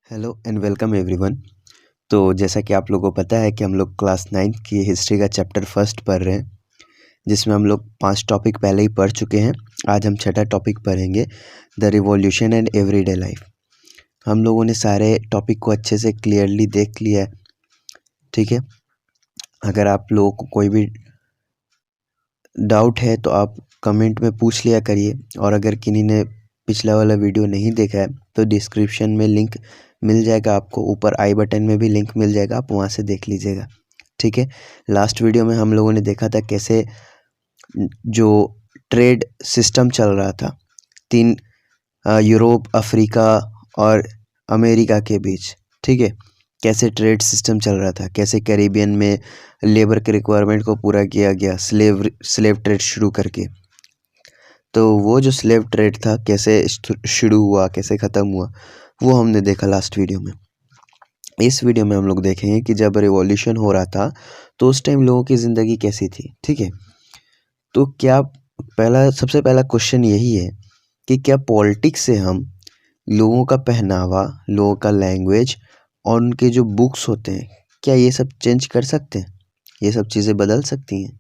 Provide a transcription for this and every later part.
Hello and welcome everyone. तो जैसा कि आप लोगों को पता है कि हम लोग क्लास 9 की हिस्ट्री का चैप्टर फर्स्ट पढ़ रहे हैं, जिसमें हम लोग 5 टॉपिक पहले ही पढ़ चुके हैं। आज हम छठा टॉपिक पढ़ेंगे, the revolution and everyday life. हम लोगों ने सारे टॉपिक को अच्छे से क्लियरली देख लिया है, ठीक है। अगर आप लोगों को कोई भी डाउट है तो आप कमेंट में पूछ लिया करिए, और अगर किन्हीं ने पिछला वाला वीडियो नहीं देखा है तो डिस्क्रिप्शन में लिंक मिल जाएगा आपको, ऊपर आई बटन में भी लिंक मिल जाएगा, आप वहाँ से देख लीजिएगा, ठीक है। लास्ट वीडियो में हम लोगों ने देखा था कैसे जो ट्रेड सिस्टम चल रहा था तीन यूरोप, अफ्रीका और अमेरिका के बीच, ठीक है, कैसे ट्रेड सिस्टम चल रहा था, कैसे कैरिबियन में लेबर के रिक्वायरमेंट को पूरा किया गया स्लेव ट्रेड शुरू करके। तो वो जो स्लेव ट्रेड था कैसे शुरू हुआ, कैसे ख़त्म हुआ, वो हमने देखा लास्ट वीडियो में। इस वीडियो में हम लोग देखेंगे कि जब रिवॉल्यूशन हो रहा था तो उस टाइम लोगों की ज़िंदगी कैसी थी, ठीक है। तो क्या सबसे पहला क्वेश्चन यही है कि क्या पॉलिटिक्स से हम लोगों का पहनावा, लोगों का लैंग्वेज और उनके जो बुक्स होते हैं, क्या ये सब चेंज कर सकते हैं, ये सब चीज़ें बदल सकती हैं?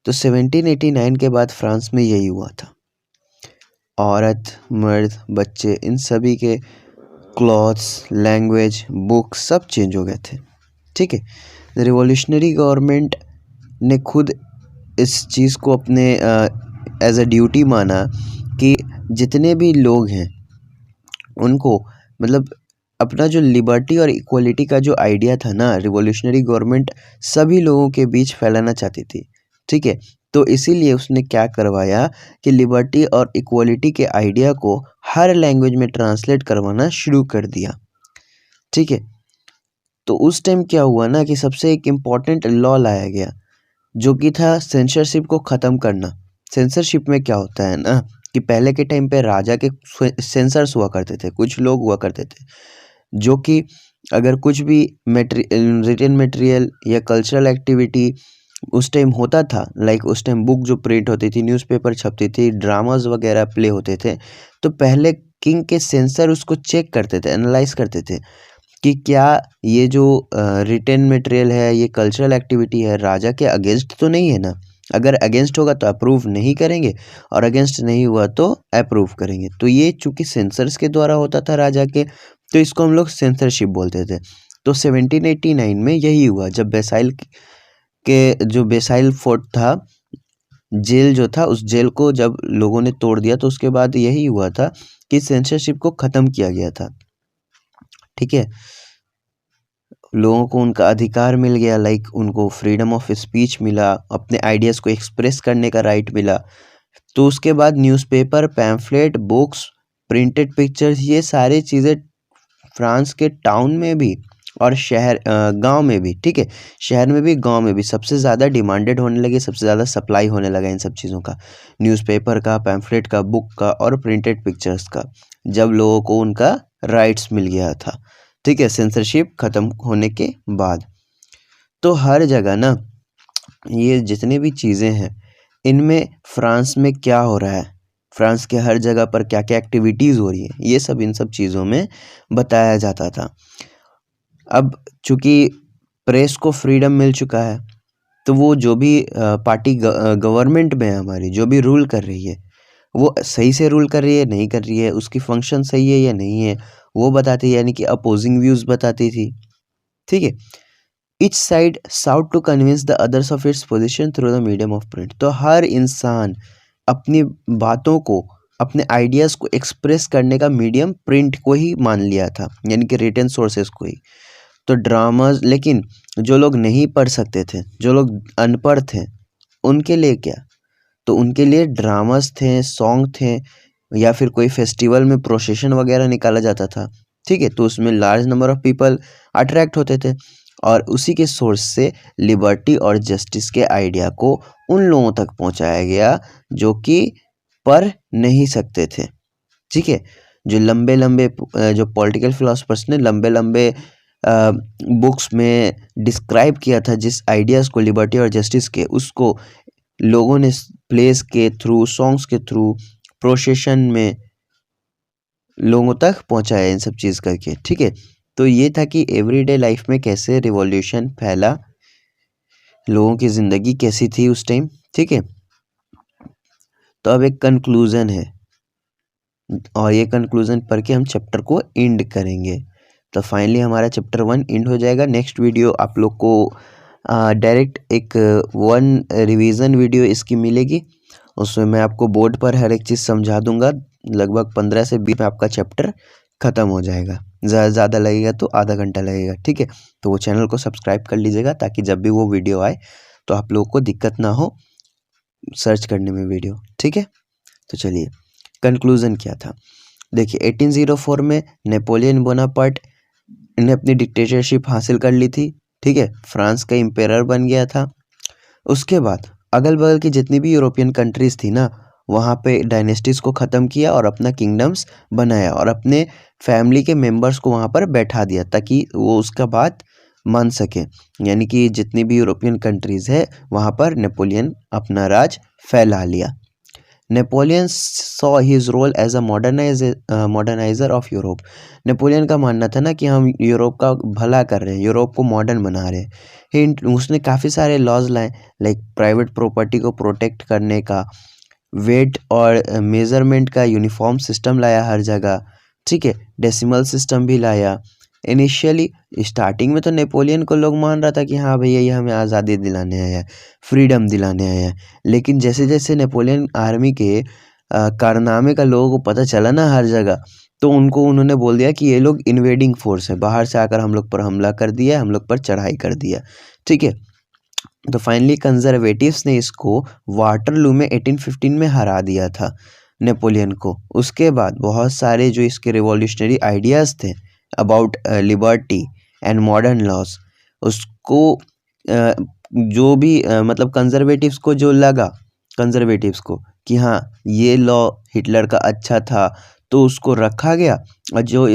तो 1789 के बाद फ्रांस में यही हुआ था। औरत, मर्द, बच्चे, इन सभी के क्लॉथ्स, लैंग्वेज, बुक्स सब चेंज हो गए थे, ठीक है। रिवॉल्यूशनरी गवर्नमेंट ने खुद इस चीज़ को अपने एज अ ड्यूटी माना कि जितने भी लोग हैं उनको, मतलब अपना जो लिबर्टी और इक्वलिटी का जो आइडिया था ना, रिवॉल्यूशनरी गवर्नमेंट सभी लोगों के बीच फैलाना चाहती थी, ठीक है। तो इसीलिए उसने क्या करवाया कि लिबर्टी और इक्वलिटी के आइडिया को हर लैंग्वेज में ट्रांसलेट करवाना शुरू कर दिया, ठीक है। तो उस टाइम क्या हुआ ना कि सबसे एक इम्पॉर्टेंट लॉ लाया गया, जो कि था सेंसरशिप को ख़त्म करना। सेंसरशिप में क्या होता है ना कि पहले के टाइम पे राजा के सेंसर्स हुआ करते थे, कुछ लोग हुआ करते थे जो कि अगर कुछ भी रिटन मटेरियल या कल्चरल एक्टिविटी उस टाइम होता था, लाइक उस टाइम बुक जो प्रिंट होती थी, न्यूज़पेपर छपती थी, ड्रामाज वगैरह प्ले होते थे, तो पहले किंग के सेंसर उसको चेक करते थे, एनालाइज करते थे कि क्या ये जो रिटन मटेरियल है, ये कल्चरल एक्टिविटी है, राजा के अगेंस्ट तो नहीं है ना। अगर अगेंस्ट होगा तो अप्रूव नहीं करेंगे, और अगेंस्ट नहीं हुआ तो अप्रूव करेंगे। तो ये चूँकि सेंसर्स के द्वारा होता था राजा के, तो इसको हम लोग सेंसरशिप बोलते थे। तो 1789 में यही हुआ, जब बेसाइल के जो बेसाइल फोर्ट था, जेल जो था, उस जेल को जब लोगों ने तोड़ दिया, तो उसके बाद यही हुआ था कि सेंसरशिप को ख़त्म किया गया था, ठीक है। लोगों को उनका अधिकार मिल गया, लाइक उनको फ्रीडम ऑफ स्पीच मिला, अपने आइडियाज़ को एक्सप्रेस करने का राइट मिला। तो उसके बाद newspaper, pamphlet, books, printed pictures, ये सारी चीज़ें फ्रांस के टाउन में भी और गांव में भी, ठीक है, शहर में भी, गांव में भी सबसे ज़्यादा डिमांडेड होने लगे, सबसे ज़्यादा सप्लाई होने लगा इन सब चीज़ों का, न्यूज़पेपर का, पैम्फलेट का, बुक का और प्रिंटेड पिक्चर्स का, जब लोगों को उनका राइट्स मिल गया था, ठीक है, सेंसरशिप ख़त्म होने के बाद। तो हर जगह ना ये जितने भी चीज़ें हैं, इनमें फ्रांस में क्या हो रहा है, फ्रांस के हर जगह पर क्या क्या एक्टिविटीज़ हो रही है, ये सब इन सब चीज़ों में बताया जाता था। अब चूँकि प्रेस को फ्रीडम मिल चुका है, तो वो जो भी पार्टी गवर्नमेंट में है हमारी, जो भी रूल कर रही है, वो सही से रूल कर रही है, नहीं कर रही है, उसकी फंक्शन सही है या नहीं है, वो बताती है, यानी कि अपोजिंग व्यूज़ बताती थी, ठीक है। Each side sought to convince the others of its position through the medium of print. तो हर इंसान अपनी बातों को, अपने आइडियाज़ को एक्सप्रेस करने का मीडियम प्रिंट को ही मान लिया था, यानी कि रिटन सोर्सेस को ही। तो ड्रामाज, लेकिन जो लोग नहीं पढ़ सकते थे, जो लोग अनपढ़ थे, उनके लिए क्या, तो उनके लिए ड्रामास थे, सॉन्ग थे, या फिर कोई फेस्टिवल में प्रोसेशन वगैरह निकाला जाता था, ठीक है। तो उसमें large number of people attract होते थे, और उसी के सोर्स से लिबर्टी और जस्टिस के आइडिया को उन लोगों तक पहुंचाया गया जो कि पढ़ नहीं सकते थे, ठीक है। जो लंबे लंबे जो पॉलिटिकल फिलोसफर्स ने लंबे लंबे बुक्स में डिस्क्राइब किया था जिस आइडियाज़ को, लिबर्टी और जस्टिस के, उसको लोगों ने प्लेस के थ्रू, सॉन्ग्स के थ्रू, प्रोसेशन में लोगों तक पहुंचाया इन सब चीज़ करके, ठीक है। तो ये था कि एवरीडे लाइफ में कैसे रिवॉल्यूशन फैला, लोगों की ज़िंदगी कैसी थी उस टाइम, ठीक है। तो अब एक कंक्लूज़न है और ये कंक्लूज़न पढ़ के हम चैप्टर को एंड करेंगे। तो फाइनली हमारा चैप्टर 1 एंड हो जाएगा। नेक्स्ट वीडियो आप लोग को डायरेक्ट एक वन रिवीजन वीडियो इसकी मिलेगी। उसमें मैं आपको बोर्ड पर हर एक चीज़ समझा दूंगा। लगभग 15 से 20 में आपका चैप्टर ख़त्म हो जाएगा। ज़्यादा लगेगा तो आधा घंटा लगेगा, ठीक है। तो वो चैनल को सब्सक्राइब कर लीजिएगा ताकि जब भी वो वीडियो आए तो आप लोगों को दिक्कत ना हो सर्च करने में वीडियो, ठीक है। तो चलिए कंक्लूज़न क्या था, देखिए 1804 में नेपोलियन बोनापार्ट ने अपनी डिक्टेटरशिप हासिल कर ली थी, ठीक है। फ्रांस का एम्पेरर बन गया था। उसके बाद अगल बगल की जितनी भी यूरोपियन कंट्रीज़ थी ना, वहाँ पे डायनेस्टीज़ को ख़त्म किया और अपना किंगडम्स बनाया और अपने फैमिली के मेंबर्स को वहाँ पर बैठा दिया ताकि वो उसका बात मान सके। यानी कि जितनी भी यूरोपियन कंट्रीज़ है वहाँ पर नेपोलियन अपना राज फैला लिया। Napoleon saw his role as a moderniser of Europe. Napoleon का मानना था ना कि हम यूरोप का भला कर रहे हैं, यूरोप को मॉडर्न बना रहे हैं। उसने काफ़ी सारे लॉज लाए, लाइक प्राइवेट प्रॉपर्टी को प्रोटेक्ट करने का, वेट और मेजरमेंट का यूनिफॉर्म सिस्टम लाया हर जगह, ठीक है। डेसिमल सिस्टम भी लाया। इनिशियली स्टार्टिंग में तो नेपोलियन को लोग मान रहा था कि हाँ भैया ये हमें आज़ादी दिलाने आया है, फ्रीडम दिलाने आया है। लेकिन जैसे जैसे नेपोलियन आर्मी के कारनामे का लोगों को पता चला ना हर जगह, तो उन्होंने बोल दिया कि ये लोग इन्वेडिंग फोर्स है, बाहर से आकर हम लोग पर हमला कर दिया, हम लोग पर चढ़ाई कर दिया, ठीक है। तो फाइनली कंजर्वेटिव्स ने इसको वाटरलू में 1815 में हरा दिया था नेपोलियन को। उसके बाद बहुत सारे जो इसके रिवॉल्यूशनरी आइडियाज़ थे about liberty and modern laws, उसको जो भी मतलब कंजर्वेटिव्स को जो लगा, कंजर्वेटिव्स को कि हाँ ये लॉ हिटलर का अच्छा था तो उसको रखा गया, और जो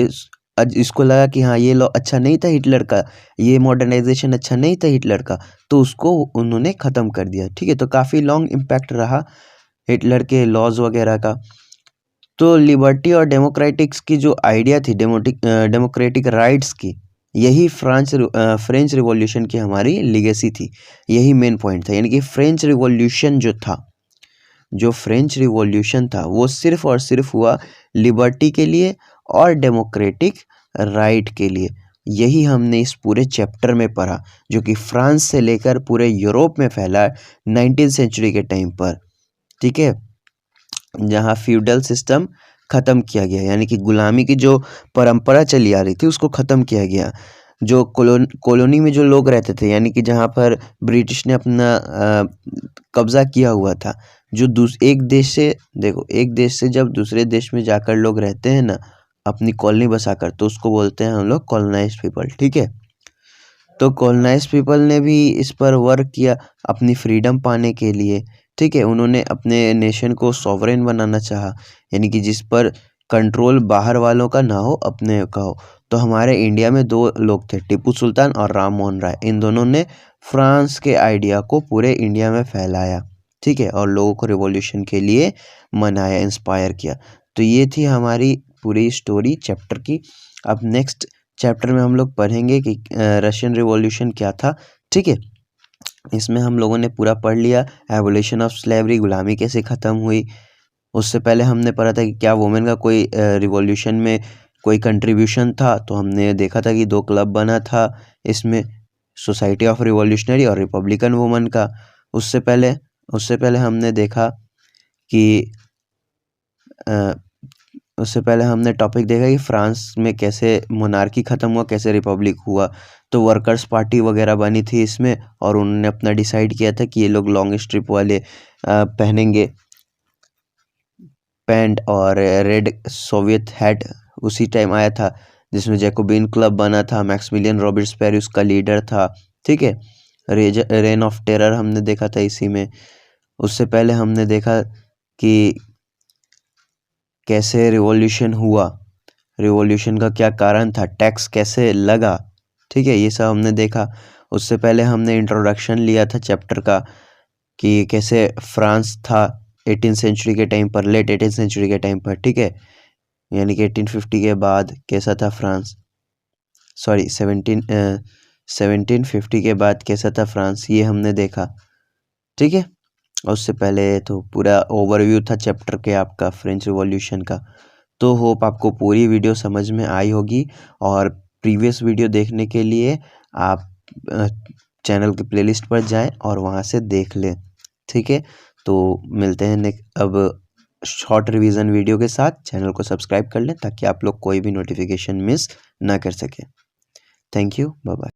इसको लगा कि हाँ ये लॉ अच्छा नहीं था हिटलर का, ये मॉडर्नाइजेशन अच्छा नहीं था हिटलर का, तो उसको उन्होंने ख़त्म कर दिया, ठीक है। तो काफ़ी लॉन्ग इम्पैक्ट रहा हिटलर के लॉज वगैरह का। तो लिबर्टी और डेमोक्रेटिक्स की जो आइडिया थी, डेमोक्रेटिक राइट्स की, यही फ्रेंच रिवॉल्यूशन की हमारी लीगेसी थी, यही मेन पॉइंट था। यानी कि फ्रेंच रिवॉल्यूशन जो फ्रेंच रिवॉल्यूशन था वो सिर्फ और सिर्फ हुआ लिबर्टी के लिए और डेमोक्रेटिक राइट के लिए। यही हमने इस पूरे चैप्टर में पढ़ा, जो कि फ्रांस से लेकर पूरे यूरोप में फैला 19वीं सेंचुरी के टाइम पर, ठीक है। जहाँ फ्यूडल सिस्टम ख़त्म किया गया, यानी कि गुलामी की जो परंपरा चली आ रही थी उसको ख़त्म किया गया। जो कॉलोनी में जो लोग रहते थे, यानी कि जहाँ पर ब्रिटिश ने अपना कब्ज़ा किया हुआ था, जो एक देश से, देखो एक देश से जब दूसरे देश में जाकर लोग रहते हैं ना अपनी कॉलोनी बसाकर, तो उसको बोलते हैं हम लोग कॉलोनाइज्ड पीपल, ठीक है। तो कॉलोनाइज्ड पीपल ने भी इस पर वर्क किया अपनी फ्रीडम पाने के लिए, ठीक है। उन्होंने अपने नेशन को सॉवरेन बनाना चाहा, यानी कि जिस पर कंट्रोल बाहर वालों का ना हो, अपने का हो। तो हमारे इंडिया में दो लोग थे, टीपू सुल्तान और राम मोहन राय। इन दोनों ने फ्रांस के आइडिया को पूरे इंडिया में फैलाया, ठीक है, और लोगों को रिवॉल्यूशन के लिए मनाया, इंस्पायर किया। तो ये थी हमारी पूरी स्टोरी चैप्टर की। अब नेक्स्ट चैप्टर में हम लोग पढ़ेंगे कि रशियन रिवॉल्यूशन क्या था, ठीक है। इसमें हम लोगों ने पूरा पढ़ लिया एबोलिशन ऑफ स्लेवरी, गुलामी कैसे ख़त्म हुई। उससे पहले हमने पढ़ा था कि क्या वुमेन का कोई रिवॉल्यूशन में कोई कंट्रीब्यूशन था, तो हमने देखा था कि दो क्लब बना था इसमें, सोसाइटी ऑफ रिवॉल्यूशनरी और रिपब्लिकन वुमेन का। उससे पहले हमने देखा कि उससे पहले हमने टॉपिक देखा कि फ्रांस में कैसे मोनार्की ख़त्म हुआ, कैसे रिपब्लिक हुआ। तो वर्कर्स पार्टी वगैरह बनी थी इसमें, और उन्होंने अपना डिसाइड किया था कि ये लोग लॉन्ग स्ट्रिप वाले पहनेंगे पैंट और रेड सोवियत हैट। उसी टाइम आया था जिसमें जैकोबिन क्लब बना था, मैक्सिमिलियन रॉबर्ट्सबेरी उसका लीडर था, ठीक है। रेन ऑफ टेरर हमने देखा था इसी में। उससे पहले हमने देखा कि कैसे रिवॉल्यूशन हुआ, रिवॉल्यूशन का क्या कारण था, टैक्स कैसे लगा, ठीक है, ये सब हमने देखा। उससे पहले हमने इंट्रोडक्शन लिया था चैप्टर का कि कैसे फ्रांस था 18वीं सेंचुरी के टाइम पर, लेट 18वीं सेंचुरी के टाइम पर, ठीक है। यानी कि 1850 के बाद कैसा था फ्रांस, सॉरी 1750 के बाद कैसा था फ्रांस, ये हमने देखा। ठीक है, और उससे पहले तो पूरा ओवरव्यू था चैप्टर के आपका फ्रेंच रिवॉल्यूशन का। तो होप आपको पूरी वीडियो समझ में आई होगी, और प्रीवियस वीडियो देखने के लिए आप चैनल के प्लेलिस्ट पर जाएं और वहां से देख लें। ठीक है, तो मिलते हैं अब शॉर्ट रिवीजन वीडियो के साथ। चैनल को सब्सक्राइब कर लें ताकि आप लोग कोई भी नोटिफिकेशन मिस ना कर सकें। Thank you, bye bye.